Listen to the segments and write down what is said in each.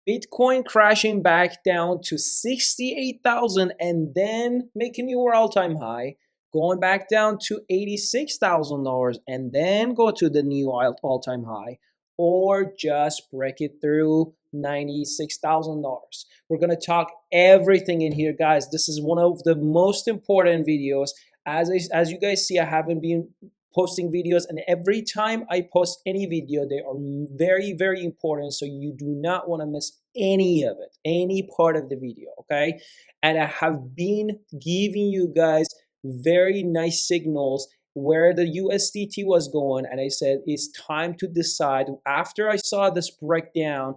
Bitcoin crashing back down to 68,000 and then making your all-time high, going back down to $86,000 and then go to the new all-time high, or just break it through $96,000. We're going to talk everything in here, guys. This is one of the most important videos. As you guys see, I haven't been posting videos, and every time I post any video, they are very, very important, so you do not want to miss any of it, any part of the video, okay? And I have been giving you guys very nice signals where the USDT was going, and I said it's time to decide. After I saw this breakdown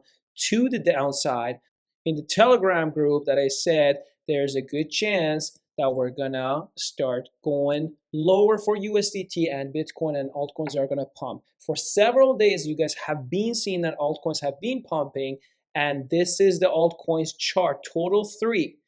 to the downside in the Telegram group, that I said there's a good chance that we're gonna start going lower for USDT, and Bitcoin and altcoins are gonna pump. For several days, you guys have been seeing that altcoins have been pumping, and this is the altcoins chart, total 3.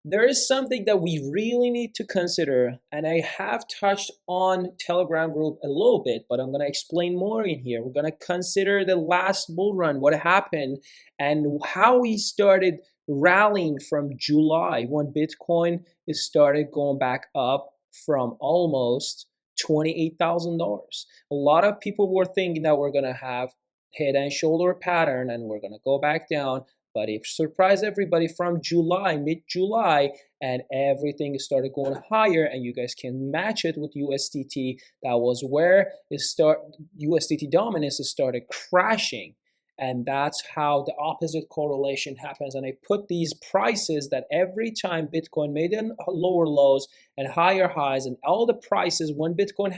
There is something that we really need to consider, and I have touched on Telegram group a little bit, but I'm going to explain more in here. We're going to consider the last bull run, what happened, and how we started rallying from July when Bitcoin started going back up from almost $28,000. A lot of people were thinking that we're going to have head and shoulder pattern and we're going to go back down, but it surprised everybody from July, mid-July, and everything started going higher, and you guys can match it with USDT. That was where USDT dominance started crashing. And that's how the opposite correlation happens. And I put these prices that every time Bitcoin made lower lows and higher highs, and all the prices when Bitcoin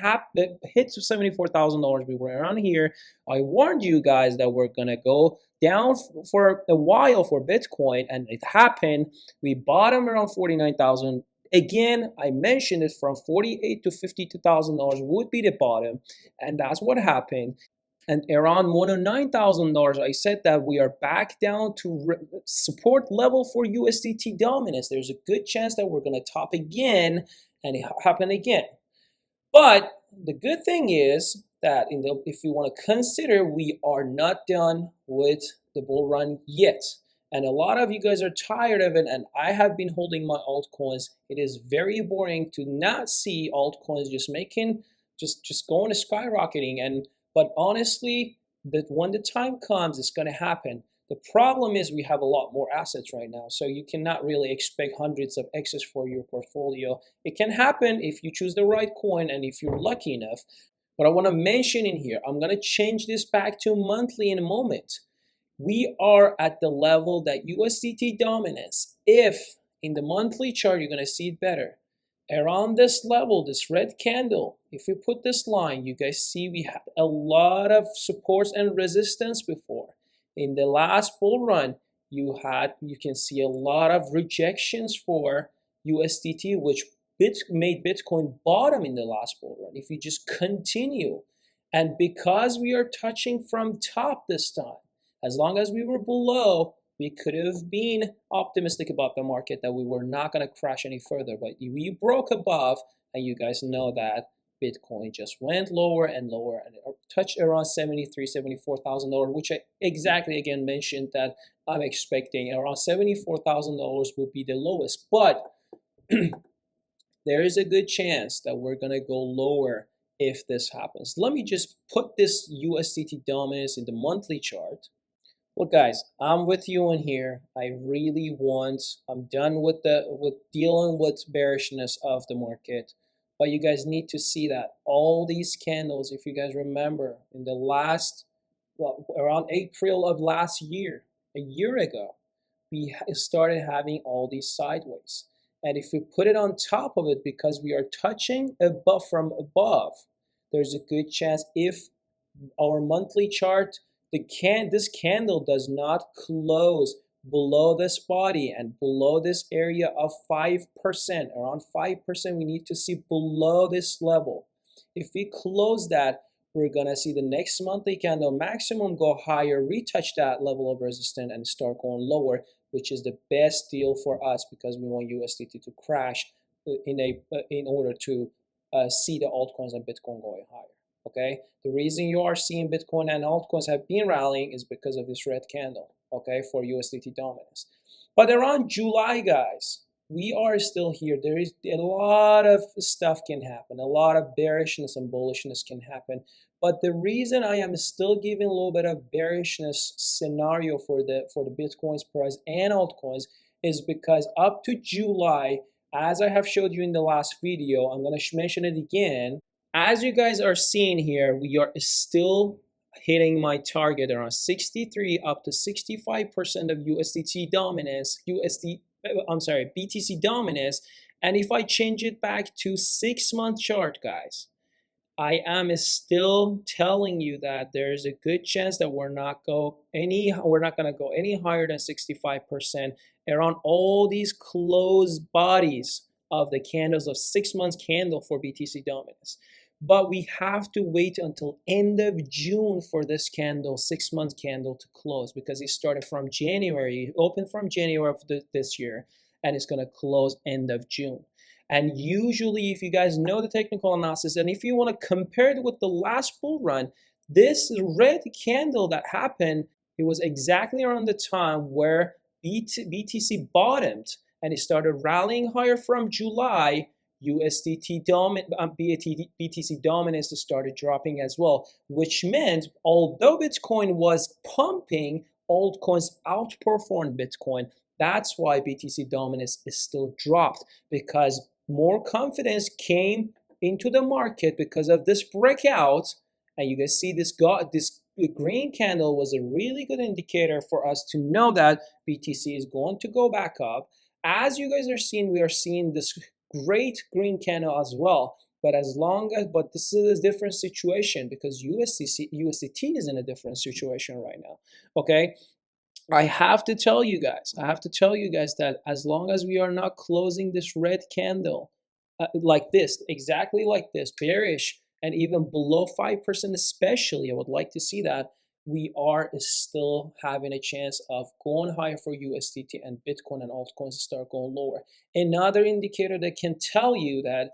hit $74,000, we were around here. I warned you guys that we're gonna go down for a while for Bitcoin, and it happened. We bottomed around 49,000. Again, I mentioned it from $48,000 to $52,000 would be the bottom, and that's what happened. And around $109,000, I said that we are back down to support level for USDT dominance. There's a good chance that we're going to top again, and it happen again. But the good thing is that if you want to consider, we are not done with the bull run yet. And a lot of you guys are tired of it, and I have been holding my altcoins. It is very boring to not see altcoins just going to skyrocketing. But honestly, that when the time comes, it's going to happen. The problem is we have a lot more assets right now, so you cannot really expect hundreds of X's for your portfolio. It can happen if you choose the right coin and if you're lucky enough. But I want to mention in here, I'm going to change this back to monthly in a moment. We are at the level that USDT dominance, if in the monthly chart, you're going to see it better. Around this level, this red candle, if you put this line, you guys see we had a lot of supports and resistance before. In the last bull run, you can see a lot of rejections for USDT, which made Bitcoin bottom in the last bull run. If you just continue, and because we are touching from top this time, as long as we were below, we could have been optimistic about the market that we were not going to crash any further. But we broke above, and you guys know that Bitcoin just went lower and lower, and it touched around $73,000, $74,000, which I exactly again mentioned that I'm expecting around $74,000 will be the lowest. But there is a good chance that we're going to go lower if this happens. Let me just put this USDT dominance in the monthly chart. Well, guys, I'm with you in here. I'm done with dealing with bearishness of the market. But you guys need to see that all these candles, if you guys remember, in the around April of last year, a year ago, we started having all these sideways. And if we put it on top of it, because we are touching from above, there's a good chance if our monthly chart, this candle does not close below this body and below this area of 5%, around 5%, we need to see below this level. If we close that, we're gonna see the next monthly candle maximum go higher, retouch that level of resistance, and start going lower, which is the best deal for us because we want USDT to crash in order to see the altcoins and Bitcoin going higher. Okay, the reason you are seeing Bitcoin and altcoins have been rallying is because of this red candle. okay, for USDT dominance. But around July, guys, we are still here. There is a lot of stuff can happen. A lot of bearishness and bullishness can happen. But the reason I am still giving a little bit of bearishness scenario for the Bitcoin's price and altcoins is because up to July, as I have showed you in the last video, I'm going to mention it again. As you guys are seeing here, we are still hitting my target around 63 up to 65% of USDT dominance, BTC dominance. And if I change it back to 6-month chart, guys, I am still telling you that there's a good chance that we're not going to go any higher than 65% around all these closed bodies of the candles of 6 months candle for BTC dominance. But we have to wait until end of June for this candle, 6 months candle, to close, because it started from January, opened from January of this year, and it's going to close end of June. And usually, if you guys know the technical analysis, and if you want to compare it with the last bull run, this red candle that happened, it was exactly around the time where BTC bottomed, and it started rallying higher from July. BTC dominance started dropping as well, which meant although Bitcoin was pumping, altcoins outperformed Bitcoin. That's why BTC dominance is still dropped, because more confidence came into the market because of this breakout. And you guys see this green candle was a really good indicator for us to know that BTC is going to go back up. As you guys are seeing, we are seeing this great green candle as well. But this is a different situation because USDT is in a different situation right now. Okay. I have to tell you guys that as long as we are not closing this red candle like this, exactly like this, bearish, and even below 5%, especially, I would like to see that, we are still having a chance of going higher for USDT and Bitcoin and altcoins to start going lower. Another indicator that can tell you that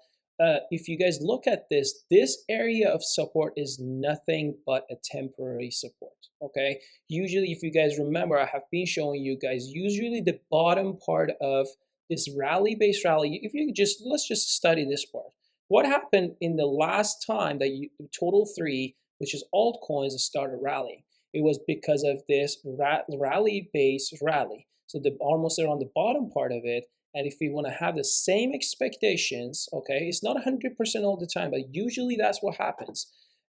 if you guys look at this area of support is nothing but a temporary support, okay? Usually, if you guys remember, I have been showing you guys, usually the bottom part of this rally-based rally, let's just study this part. What happened in the last time that total 3, which is altcoins, started rallying? It was because of this rally-based rally. So almost around the bottom part of it. And if we want to have the same expectations, okay, it's not 100% all the time, but usually that's what happens.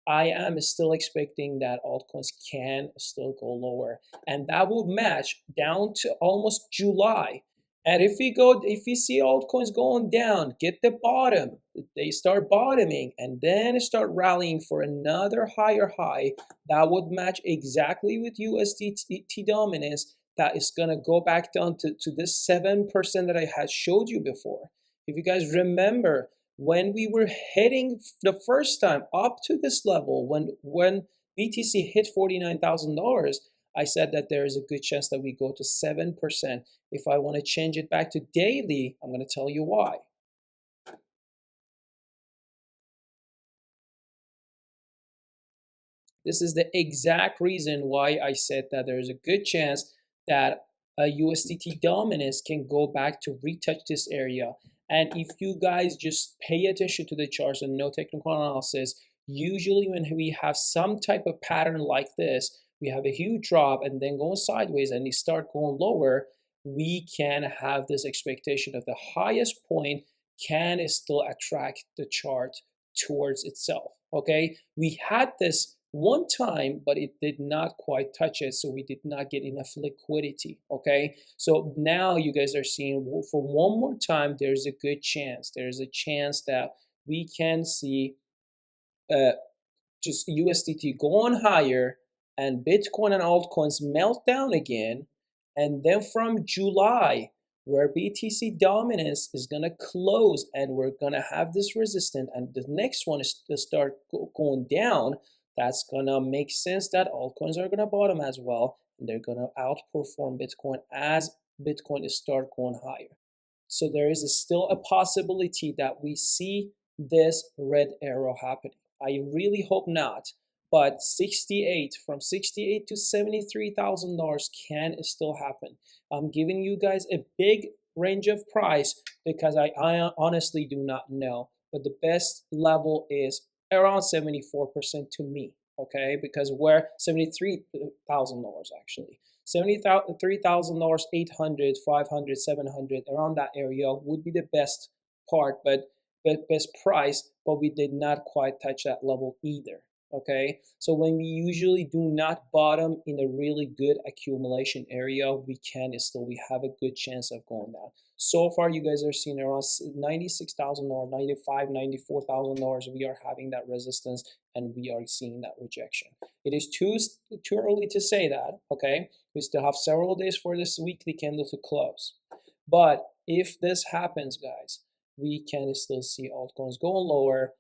I am still expecting that altcoins can still go lower, and that will match down to almost July. And if we see altcoins going down, get the bottom, they start bottoming and then start rallying for another higher high, that would match exactly with USDT dominance. That is going to go back down to this 7% that I had showed you before. If you guys remember, when we were heading the first time up to this level, when BTC hit $49,000, I said that there is a good chance that we go to 7%. If I want to change it back to daily, I'm going to tell you why. This is the exact reason why I said that there is a good chance that a USDT dominance can go back to retouch this area. And if you guys just pay attention to the charts and no technical analysis, usually when we have some type of pattern like this, we have a huge drop and then going sideways and we start going lower, we can have this expectation of the highest point can still attract the chart towards itself. Okay, we had this one time, but it did not quite touch it, so we did not get enough liquidity. Okay, so now you guys are seeing for one more time, there's a good chance, that we can see just USDT going higher and Bitcoin and altcoins melt down again. And then from July, where BTC dominance is going to close and we're going to have this resistance, and the next one is to start going down, that's going to make sense that altcoins are going to bottom as well, and they're going to outperform Bitcoin as Bitcoin is start going higher. So there is still a possibility that we see this red arrow happening. I really hope not, but 68 from 68 to $73,000 can still happen. I'm giving you guys a big range of price because I honestly do not know, but the best level is around 74% to me, okay? Because we're $73,000 actually. $73,000, 800, 500, 700, around that area would be the best part, but best price, but we did not quite touch that level either. Okay, so when we usually do not bottom in a really good accumulation area, we have a good chance of going down. So far, you guys are seeing around $96,000, $95,000, $94,000. We are having that resistance and we are seeing that rejection. It is too early to say that, okay? We still have several days for this weekly candle to close. But if this happens, guys, we can still see altcoins going lower.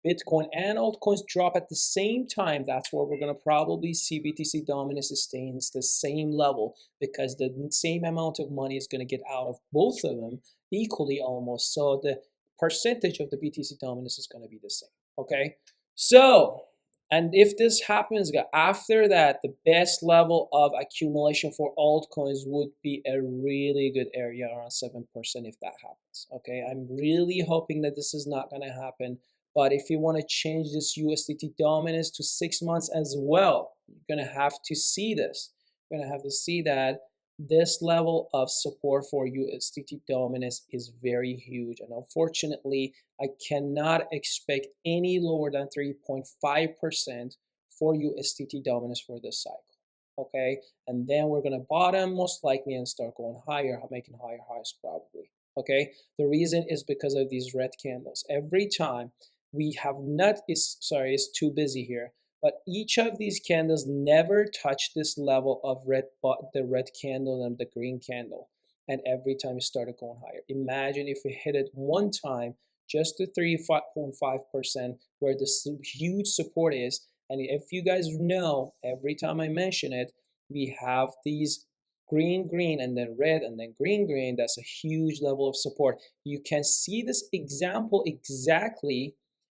Bitcoin and altcoins drop at the same time. That's where we're going to probably see BTC dominance sustain the same level because the same amount of money is going to get out of both of them equally almost. So the percentage of the BTC dominance is going to be the same. Okay, so and if this happens, after that, the best level of accumulation for altcoins would be a really good area around 7% if that happens. Okay, I'm really hoping that this is not going to happen. But if you want to change this USDT dominance to 6 months as well, you're going to have to see this. You're going to have to see that this level of support for USDT dominance is very huge. And unfortunately, I cannot expect any lower than 3.5% for USDT dominance for this cycle. Okay, and then we're going to bottom most likely and start going higher, making higher highs probably. Okay, the reason is because of these red candles. Every time we have not it's too busy here, but each of these candles never touch this level of the red candle and the green candle, and every time it started going higher. Imagine if we hit it one time just to 3.5% where this huge support is. And if you guys know, every time I mention it, we have these green, green, and then red, and then green, green. That's a huge level of support. You can see this example exactly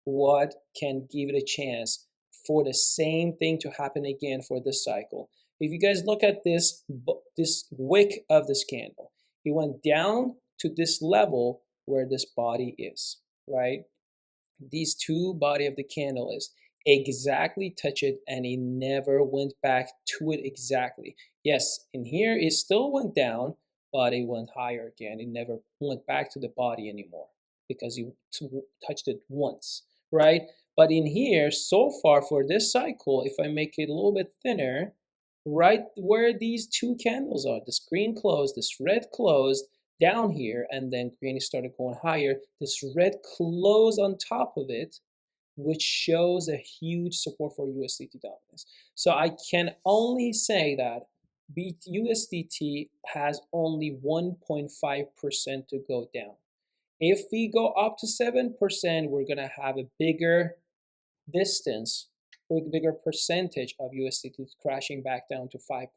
what can give it a chance for the same thing to happen again for this cycle. If you guys look at this wick of this candle, it went down to this level where this body is, right? These two body of the candle is exactly touch it, and it never went back to it exactly. Yes, in here it still went down, but it went higher again. It never went back to the body anymore because you touched it once, right? But in here, so far for this cycle, if I make it a little bit thinner, right where these two candles are, this green closed, this red closed down here, and then green started going higher, this red closed on top of it, which shows a huge support for USDT dominance. So I can only say that USDT has only 1.5% to go down. If we go up to 7%, we're going to have a bigger distance, a bigger percentage of USDT crashing back down to 5%.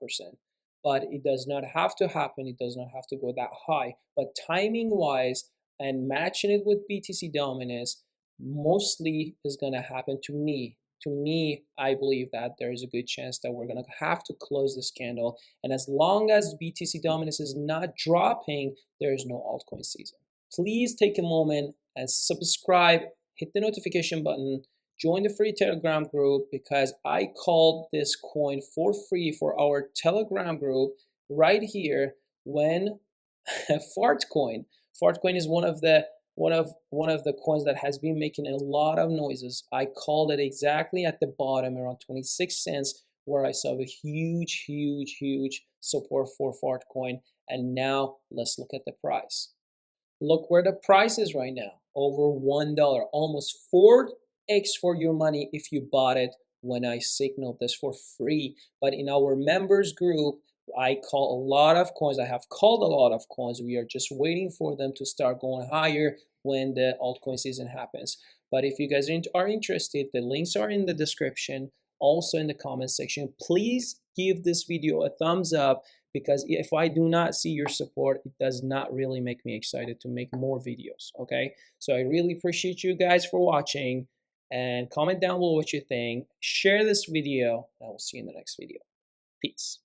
But it does not have to happen. It does not have to go that high. But timing wise and matching it with BTC dominance mostly is going to happen to me. To me, I believe that there is a good chance that we're going to have to close this candle. And as long as BTC dominance is not dropping, there is no altcoin season. Please take a moment and subscribe, hit the notification button, join the free Telegram group, because I called this coin for free for our Telegram group right here when Fartcoin is one of the coins that has been making a lot of noises. I called it exactly at the bottom around 26 cents where I saw a huge support for Fartcoin. And now let's look at the price. Look where the price is right now, over $1, almost 4x for your money if you bought it when I signaled this for free. But in our members group, I call a lot of coins. I have called a lot of coins. We are just waiting for them to start going higher when the altcoin season happens. But if you guys are interested, the links are in the description, also in the comment section. Please give this video a thumbs up, because if I do not see your support, it does not really make me excited to make more videos, okay? So I really appreciate you guys for watching. and comment down below what you think. Share this video, and I will see you in the next video. Peace.